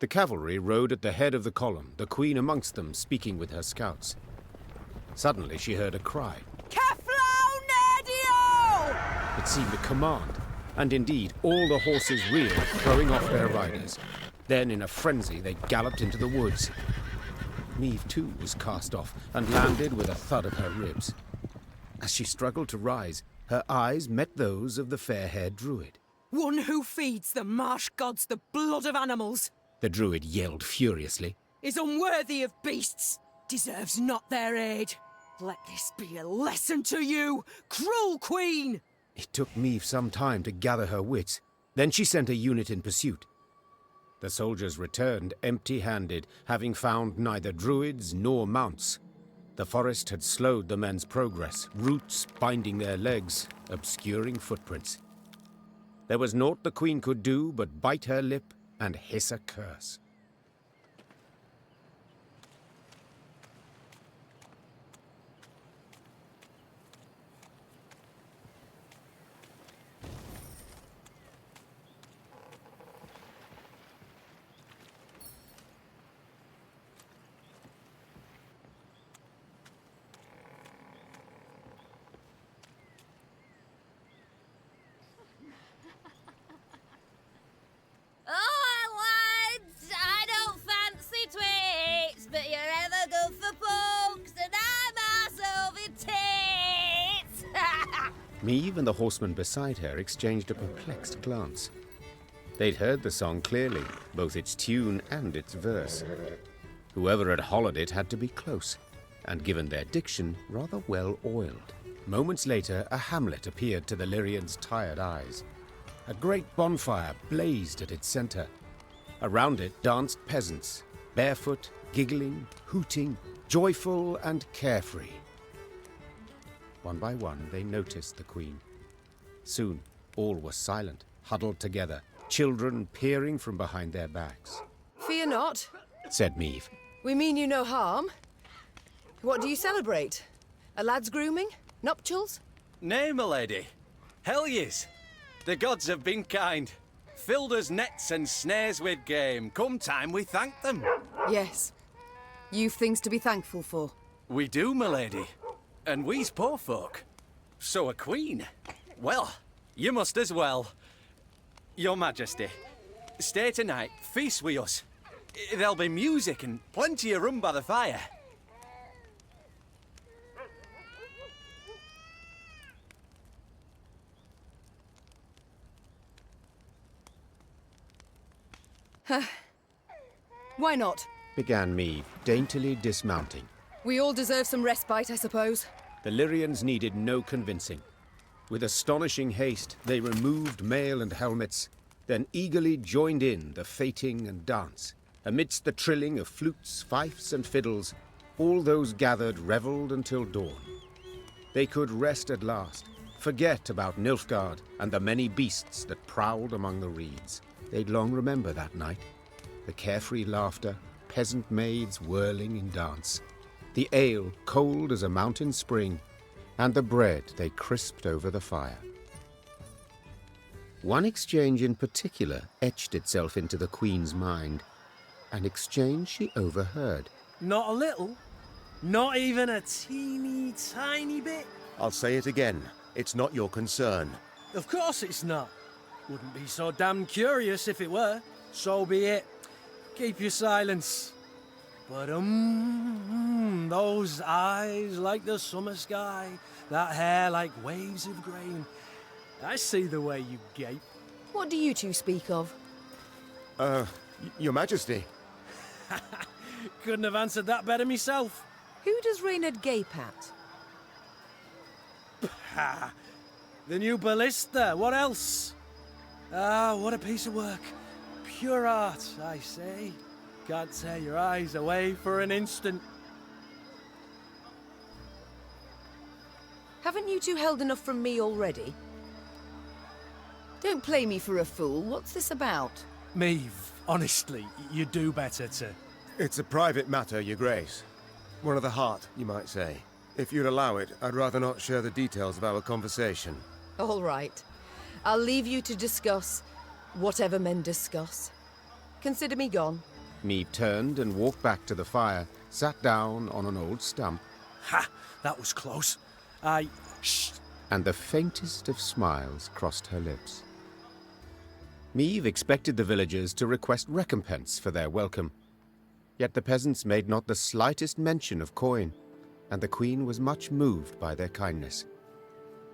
The cavalry rode at the head of the column, the queen amongst them, speaking with her scouts. Suddenly she heard a cry. Keflaunedio! It seemed a command, and indeed all the horses reared, throwing off their riders. Then, in a frenzy, they galloped into the woods. Meve, too, was cast off and landed with a thud of her ribs. As she struggled to rise, her eyes met those of the fair-haired druid. One who feeds the marsh gods the blood of animals, The druid yelled furiously. is unworthy of beasts, deserves not their aid. Let this be a lesson to you, cruel queen! It took Meve some time to gather her wits. Then she sent a unit in pursuit. The soldiers returned empty-handed, having found neither druids nor mounts. The forest had slowed the men's progress, roots binding their legs, obscuring footprints. There was naught the queen could do but bite her lip and hiss a curse. Meve and the horseman beside her exchanged a perplexed glance. They'd heard the song clearly, both its tune and its verse. Whoever had hollered it had to be close, and given their diction, rather well oiled. Moments later, a hamlet appeared to the Lyrians' tired eyes. A great bonfire blazed at its center. Around it danced peasants, barefoot, giggling, hooting, joyful and carefree. One by one, they noticed the queen. Soon, all were silent, huddled together, children peering from behind their backs. "Fear not," said Meve. "we mean you no harm. What do you celebrate? A lad's grooming? Nuptials?" "Nay, my lady. Hell yes. The gods have been kind. Filled us nets and snares with game. Come time we thank them." "Yes. You've things to be thankful for." "We do, my lady. And we's poor folk. So a queen. Well, you must as well. Your Majesty, stay tonight, feast with us. There'll be music and plenty of rum by the fire." Why not? Began Meve, daintily dismounting. We all deserve some respite, I suppose. The Lyrians needed no convincing. With astonishing haste, they removed mail and helmets, then eagerly joined in the fating and dance. Amidst the trilling of flutes, fifes, and fiddles, all those gathered revelled until dawn. They could rest at last, forget about Nilfgaard and the many beasts that prowled among the reeds. They'd long remember that night. The carefree laughter, peasant maids whirling in dance. The ale cold as a mountain spring, and the bread they crisped over the fire. One exchange in particular etched itself into the Queen's mind, an exchange she overheard. Not a little? Not even a teeny tiny bit? I'll say it again. It's not your concern. Of course it's not. Wouldn't be so damn curious if it were. So be it. Keep your silence. But those eyes like the summer sky, that hair like waves of grain. I see the way you gape. What do you two speak of? Your Majesty. Couldn't have answered that better myself. Who does Reynard gape at? Ha! The new ballista, what else? Ah, what a piece of work. Pure art, I say. Can't tear your eyes away for an instant. Haven't you two held enough from me already? Don't play me for a fool. What's this about? Meve, honestly, you do better to... It's a private matter, Your Grace. One of the heart, you might say. If you'd allow it, I'd rather not share the details of our conversation. All right. I'll leave you to discuss whatever men discuss. Consider me gone. Meave turned and walked back to the fire, sat down on an old stump, Ha! That was close. Shh! and the faintest of smiles crossed her lips. Meave expected the villagers to request recompense for their welcome, yet the peasants made not the slightest mention of coin, and the queen was much moved by their kindness.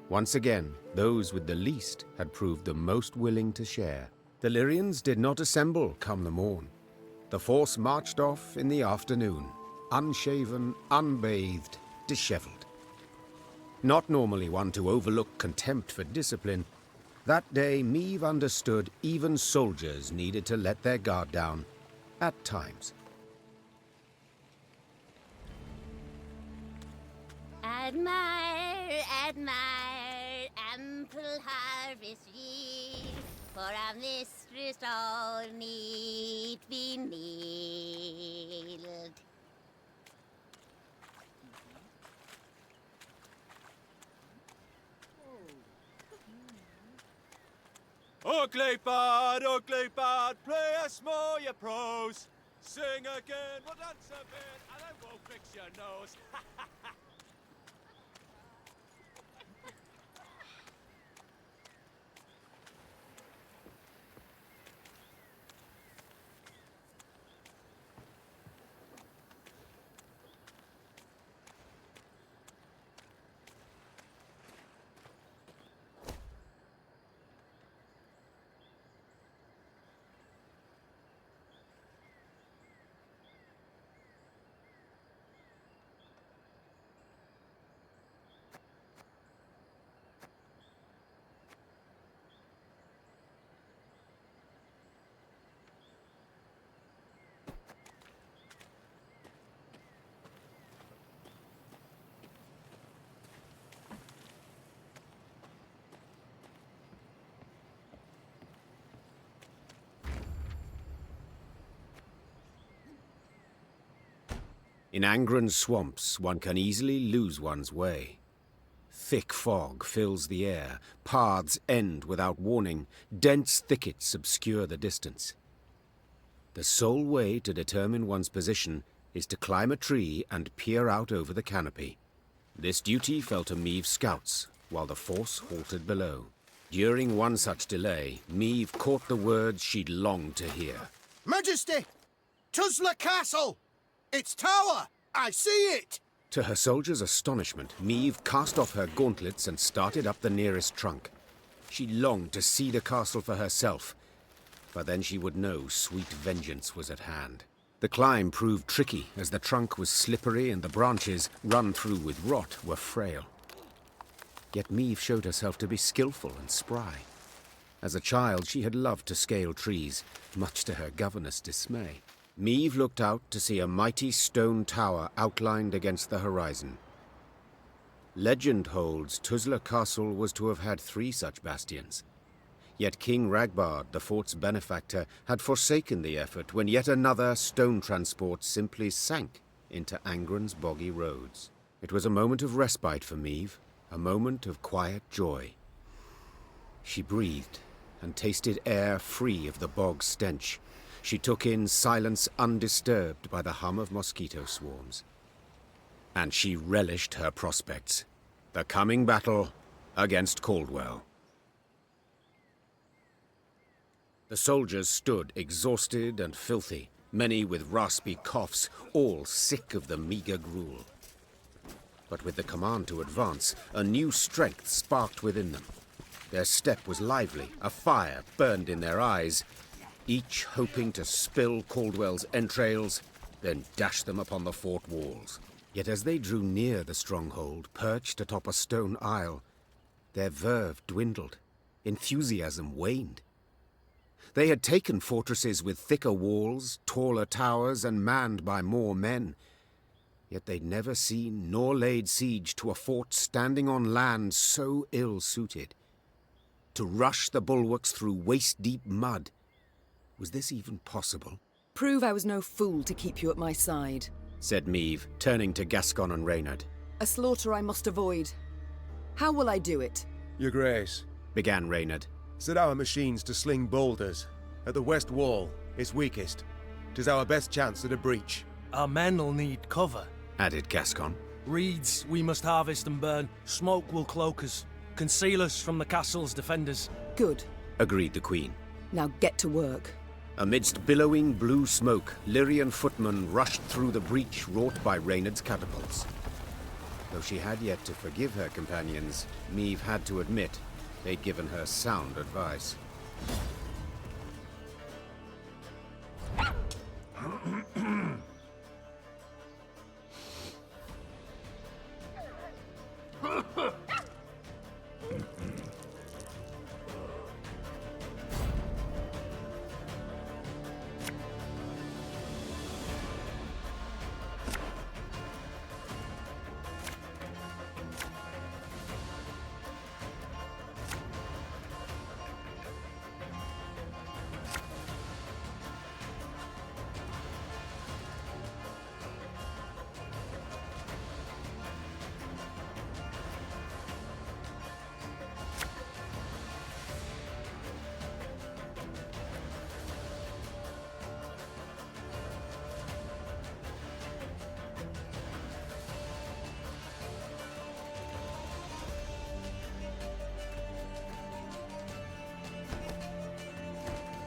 Once again, those with the least had proved the most willing to share. The Lyrians did not assemble come the morn. The force marched off in the afternoon, unshaven, unbathed, dishevelled. Not normally one to overlook contempt for discipline, that day Meave understood even soldiers needed to let their guard down, at times. Admire, admire, ample harvest yield, for our mistress all need be kneeled. Ugly bad, play us more your prose. Sing again, we'll dance a bit, and I won't fix your nose. In Angren's swamps, one can easily lose one's way. Thick fog fills the air, paths end without warning, dense thickets obscure the distance. The sole way to determine one's position is to climb a tree and peer out over the canopy. This duty fell to Meave's scouts, while the force halted below. During one such delay, Meave caught the words she'd longed to hear. Majesty! Tuzla Castle! Its tower! I see it! To her soldiers' astonishment, Meave cast off her gauntlets and started up the nearest trunk. She longed to see the castle for herself, but then she would know sweet vengeance was at hand. The climb proved tricky, as the trunk was slippery and the branches, run through with rot, were frail. Yet Meave showed herself to be skillful and spry. As a child, she had loved to scale trees, much to her governess' dismay. Meave looked out to see a mighty stone tower outlined against the horizon. Legend holds Tuzla Castle was to have had 3 such bastions. Yet King Ragbard, the fort's benefactor, had forsaken the effort when yet another stone transport simply sank into Angren's boggy roads. It was a moment of respite for Meave, a moment of quiet joy. She breathed and tasted air free of the bog stench. She took in silence undisturbed by the hum of mosquito swarms. And she relished her prospects. The coming battle against Caldwell. The soldiers stood exhausted and filthy, many with raspy coughs, all sick of the meager gruel. But with the command to advance, a new strength sparked within them. Their step was lively, a fire burned in their eyes, each hoping to spill Caldwell's entrails, then dash them upon the fort walls. Yet as they drew near the stronghold, perched atop a stone isle, their verve dwindled, enthusiasm waned. They had taken fortresses with thicker walls, taller towers, and manned by more men. Yet they'd never seen nor laid siege to a fort standing on land so ill-suited. To rush the bulwarks through waist-deep mud, was this even possible? Prove I was no fool to keep you at my side, said Meave, turning to Gascon and Reynard. A slaughter I must avoid. How will I do it? Your Grace, began Reynard. set our machines to sling boulders at the west wall, its weakest. 'Tis our best chance at a breach. Our men'll need cover. added Gascon. Reeds we must harvest and burn. Smoke will cloak us, conceal us from the castle's defenders. Good. Agreed the Queen. Now get to work. Amidst billowing blue smoke, Lyrian footmen rushed through the breach wrought by Reynard's catapults. Though she had yet to forgive her companions, Meve had to admit they'd given her sound advice.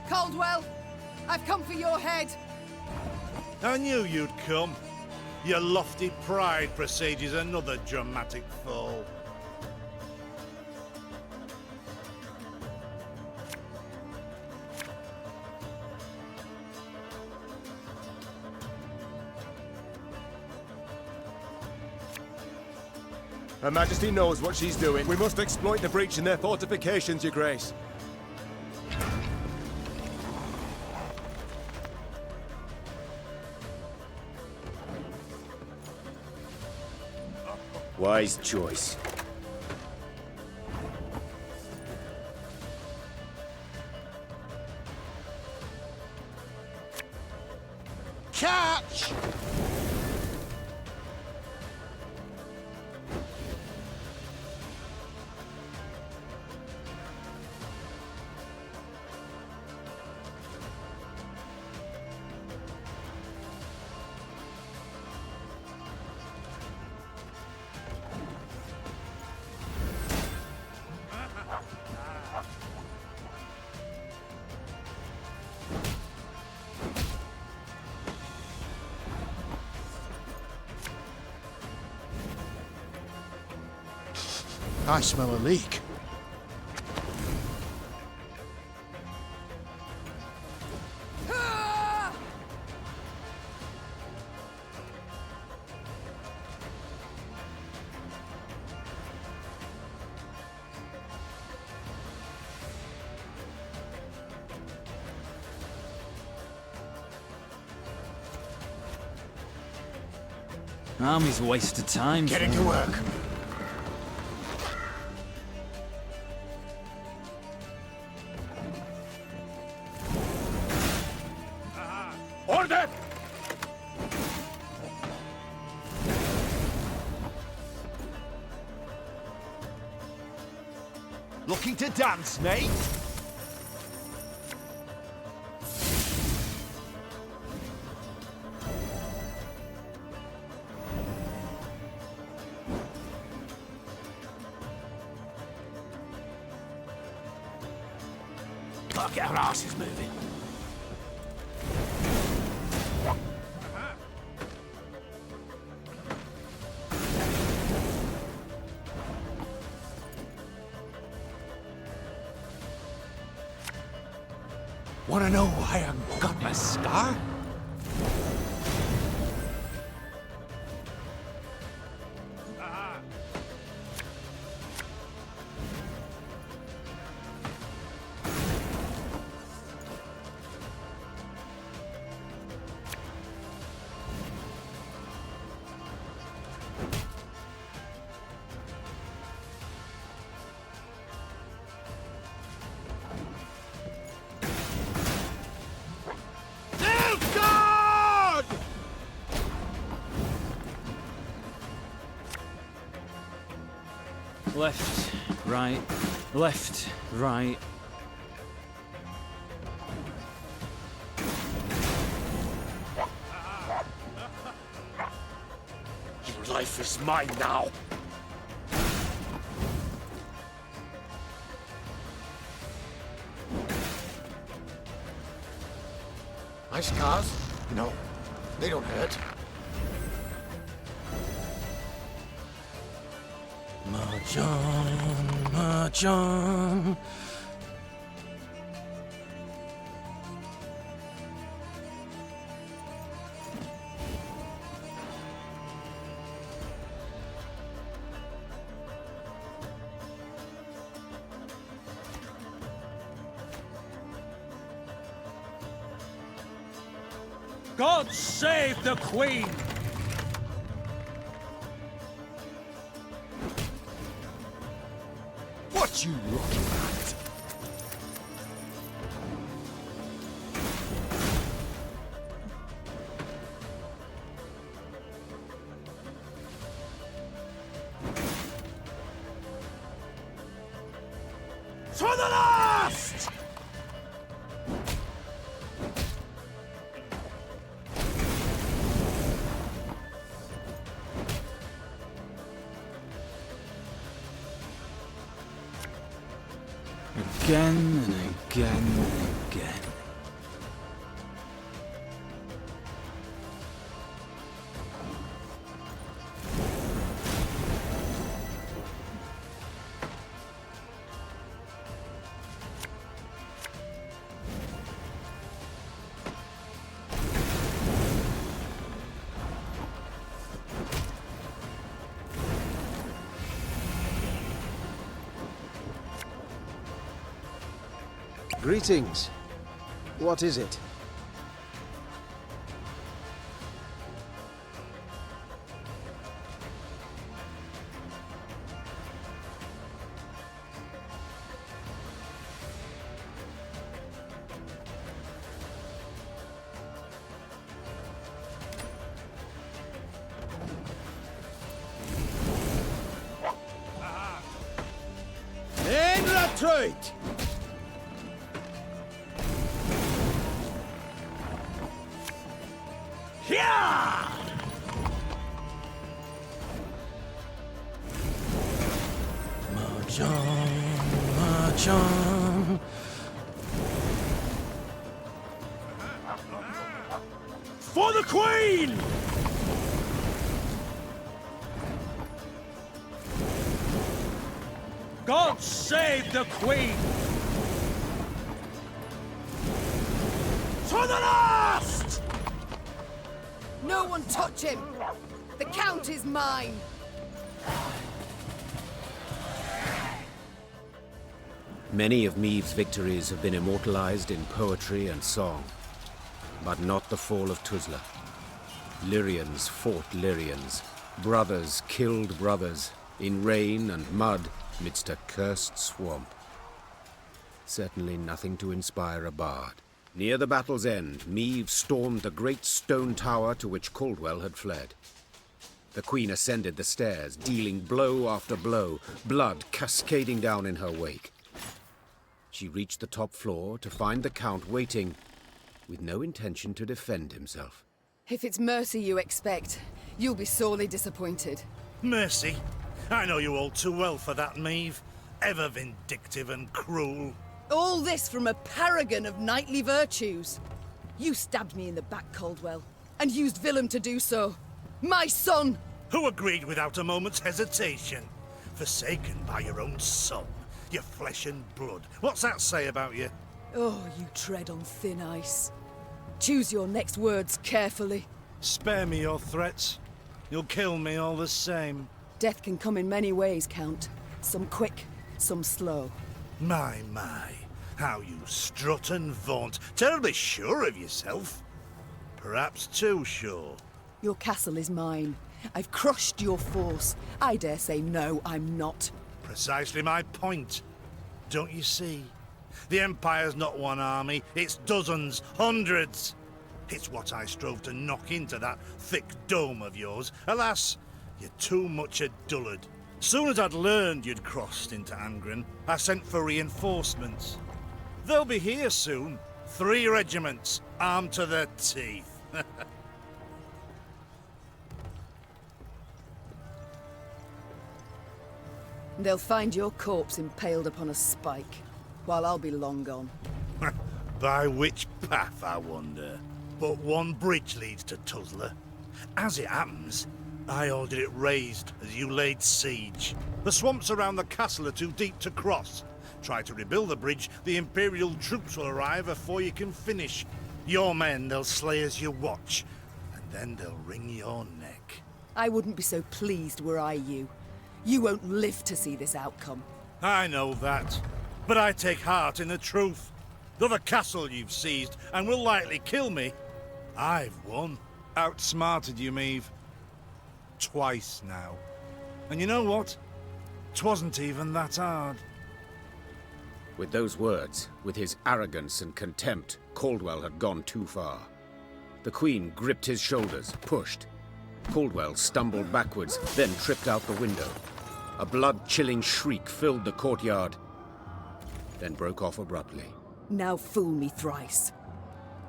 Caldwell, I've come for your head. I knew you'd come. Your lofty pride presages another dramatic fall. Her Majesty knows what she's doing. We must exploit the breach in their fortifications, Your Grace. Wise choice. Catch! I smell a leak. Army's a waste of time. Getting to work. Order! Looking to dance, mate? Can't get our asses moving. Wanna know why I got my scar? Left, right, left, right. life is mine now. My scars? No, they don't hurt. March on, march on. God save the Queen! What you looking at? To the last! Again and again and again. Greetings. What is it? In retreat! Yeah! March on, march on. For the Queen! God save the Queen! To the last! No one touch him! The Count is mine! Many of Maeve's victories have been immortalized in poetry and song, but not the fall of Tuzla. Lyrians fought Lyrians. Brothers killed brothers, in rain and mud, midst a cursed swamp. Certainly nothing to inspire a bard. Near the battle's end, Maeve stormed the great stone tower to which Caldwell had fled. The Queen ascended the stairs, dealing blow after blow, blood cascading down in her wake. She reached the top floor to find the Count waiting, with no intention to defend himself. If it's mercy you expect, you'll be sorely disappointed. Mercy? I know you all too well for that, Maeve. Ever vindictive and cruel. All this from a paragon of knightly virtues. You stabbed me in the back, Caldwell, and used Willem to do so. My son! Who agreed without a moment's hesitation. Forsaken by your own son, your flesh and blood. What's that say about you? Oh, you tread on thin ice. Choose your next words carefully. Spare me your threats. You'll kill me all the same. Death can come in many ways, Count. Some quick, some slow. My, how you strut and vaunt. Terribly sure of yourself. Perhaps too sure. Your castle is mine. I've crushed your force. I dare say no, I'm not. Precisely my point. Don't you see? The Empire's not one army, it's dozens, hundreds. It's what I strove to knock into that thick dome of yours. Alas, you're too much a dullard. Soon as I'd learned you'd crossed into Angren, I sent for reinforcements. They'll be here soon. 3 regiments, armed to the teeth. They'll find your corpse impaled upon a spike, while I'll be long gone. By which path, I wonder? But one bridge leads to Tuzla. As it happens, I ordered it raised as you laid siege. The swamps around the castle are too deep to cross. Try to rebuild the bridge, the Imperial troops will arrive before you can finish. Your men they'll slay as you watch, and then they'll wring your neck. I wouldn't be so pleased were I you. You won't live to see this outcome. I know that, but I take heart in the truth. Though the castle you've seized and will likely kill me, I've won. Outsmarted you, Meave. Twice now. And you know what? 'Twasn't even that hard. With those words, with his arrogance and contempt, Caldwell had gone too far. The Queen gripped his shoulders, pushed. Caldwell stumbled backwards, then tripped out the window. A blood-chilling shriek filled the courtyard, then broke off abruptly. Now fool me thrice.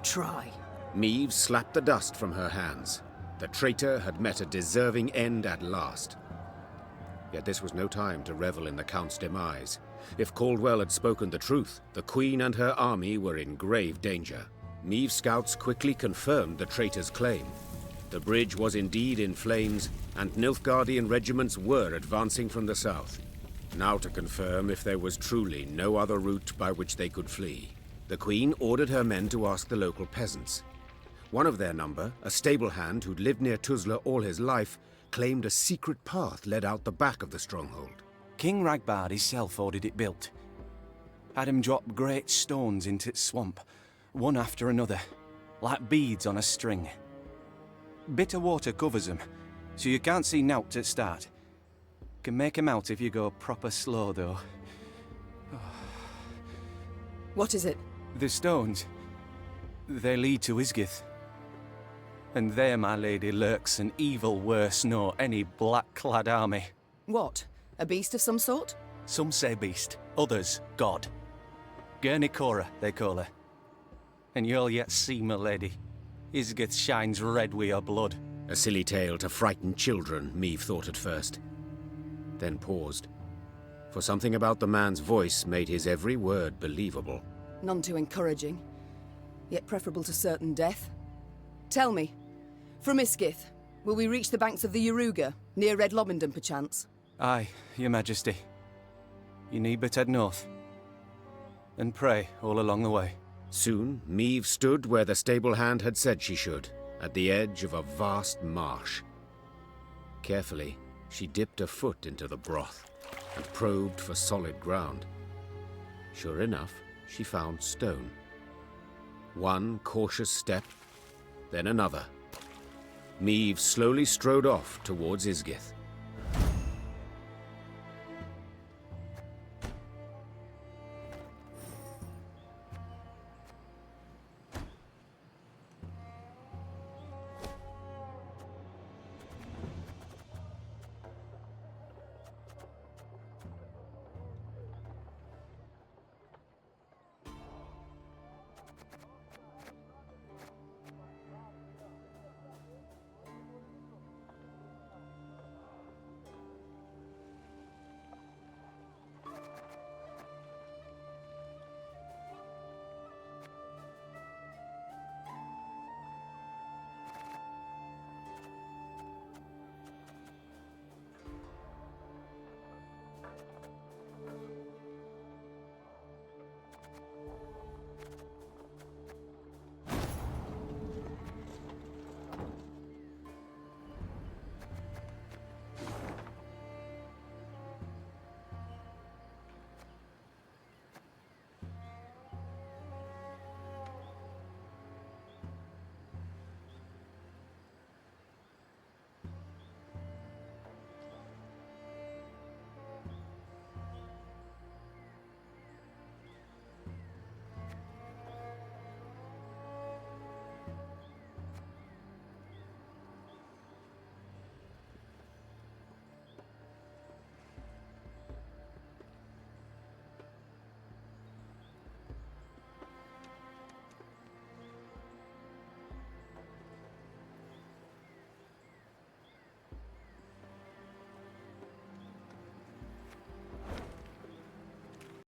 Try. Meave slapped the dust from her hands. The traitor had met a deserving end at last. Yet this was no time to revel in the Count's demise. If Caldwell had spoken the truth, the Queen and her army were in grave danger. Meave's scouts quickly confirmed the traitor's claim. The bridge was indeed in flames, and Nilfgaardian regiments were advancing from the south. Now to confirm if there was truly no other route by which they could flee. The Queen ordered her men to ask the local peasants. One of their number, a stable hand who'd lived near Tuzla all his life, claimed a secret path led out the back of the stronghold. King Ragbard himself ordered it built. Had him drop great stones into its swamp, one after another, like beads on a string. Bitter water covers them, so you can't see nowt at start. Can make 'em out if you go proper slow, though. What is it? The stones, they lead to Isgith. And there, my lady, lurks an evil worse nor any black-clad army. What? A beast of some sort? Some say beast, others god. Gurnikora, they call her. And you'll yet see, my lady. Isgith shines red with your blood. A silly tale to frighten children, Meave thought at first. Then paused. For something about the man's voice made his every word believable. None too encouraging, yet preferable to certain death. Tell me, from Isgith, will we reach the banks of the Yaruga, near Red Lobendon perchance? Aye, your majesty. You need but head north. And pray all along the way. Soon, Meave stood where the stable hand had said she should, at the edge of a vast marsh. Carefully, she dipped a foot into the broth and probed for solid ground. Sure enough, she found stone. One cautious step, then another. Meave slowly strode off towards Isgith.